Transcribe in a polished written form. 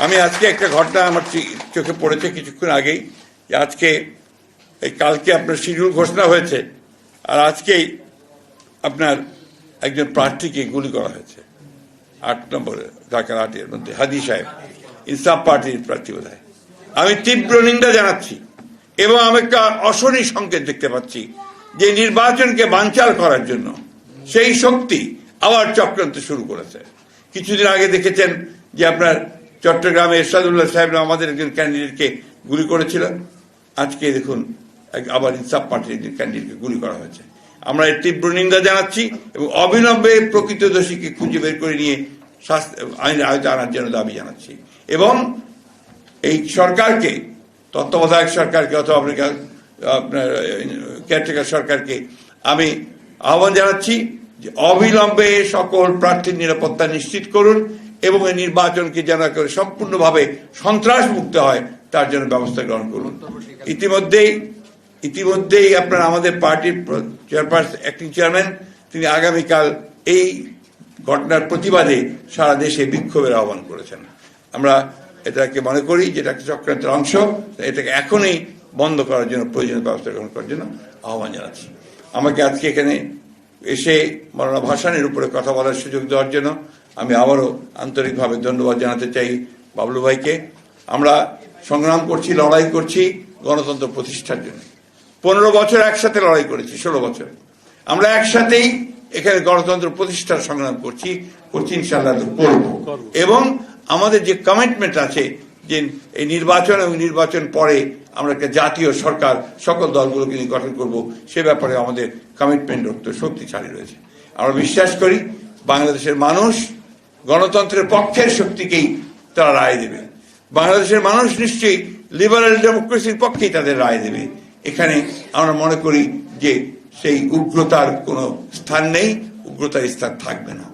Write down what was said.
আমি আজকে একটা ঘটনা আমার চোখে পড়েছে কিছুক্ষণ আগেই, যে আজকে এই কালকে আপনার শিডিউল ঘোষণা হয়েছে, আর আজকেই আপনার একজন প্রার্থীকে গুলি করা হয়েছে 8 নম্বরে ঢাকার 8-এর মধ্যে, হাদি সাহেব, ইনসাফ পার্টির প্রার্থী বোধহয়। আমি তীব্র নিন্দা জানাচ্ছি এবং আমি একটা অশনি সংকেত দেখতে পাচ্ছি যে নির্বাচনকে বানচাল করার জন্য সেই শক্তি আবার চক্রান্ত শুরু করেছে। কিছুদিন আগে দেখেছেন যে আপনার চট্টগ্রামে এরশাদুল্লাহ সাহেব আমাদের একজন ক্যান্ডিডেটকে গুলি করেছিল। আজকে দেখুন আবার ইনসাফ পার্টির একজন ক্যান্ডিডেটকে গুলি করা হয়েছে। আমরা এর তীব্র নিন্দা জানাচ্ছি এবং অবিলম্বে প্রকৃত দোষীকে খুঁজে বের করে নিয়ে আইনের আওতায় আনার জন্য দাবি জানাচ্ছি। এবং এই সরকারকে, তত্ত্বাবধায়ক সরকারকে অথবা আপনার কেয়ারটেকার সরকারকে আমি আহ্বান জানাচ্ছি যে অবিলম্বে সকল প্রার্থীর নিরাপত্তা নিশ্চিত করুন এবং এই নির্বাচনকে যেন করে সম্পূর্ণভাবে সন্ত্রাস মুক্ত হয় তার জন্য ব্যবস্থা গ্রহণ করুন। ইতিমধ্যেই আপনার আমাদের পার্টির চেয়ারপারসন, অ্যাক্টিং চেয়ারম্যান, তিনি আগামীকাল এই ঘটনার প্রতিবাদে সারা দেশে বিক্ষোভের আহ্বান করেছেন। আমরা এটাকে মনে করি যে এটা একটা চক্রান্তের অংশ, এটাকে এখনই বন্ধ করার জন্য প্রয়োজনীয় ব্যবস্থা গ্রহণ করার জন্য আহ্বান জানাচ্ছি। আমাকে আজকে এখানে এসে মৌলানা ভাসানীর উপরে কথা বলার সুযোগ দেওয়ার জন্য আমি আবারও আন্তরিকভাবে ধন্যবাদ জানাতে চাই বাবলু ভাইকে। আমরা সংগ্রাম করছি, লড়াই করছি গণতন্ত্র প্রতিষ্ঠার জন্য। 15 বছর একসাথে লড়াই করেছি, 16 বছর আমরা একসাথেই এখানে গণতন্ত্র প্রতিষ্ঠার সংগ্রাম করছি ইনশাআল্লাহ করব। এবং আমাদের যে কমিটমেন্ট আছে যে এই নির্বাচন এবং নির্বাচন পরে আমরা একটা জাতীয় সরকার সকল দলগুলোকে নিয়ে গঠন করব, সে ব্যাপারে আমাদের কমিটমেন্ট শক্তিশালী রয়েছে। আমরা বিশ্বাস করি বাংলাদেশের মানুষ গণতন্ত্রের পক্ষের শক্তিকেই তারা রায় দেবে। বাংলাদেশের মানুষ নিশ্চয়ই লিবারেল ডেমোক্রেসির পক্ষেই তাদের রায় দেবে। এখানে আমরা মনে করি যে সেই উগ্রতার কোনো স্থান নেই, উগ্রতার স্থান থাকবে না।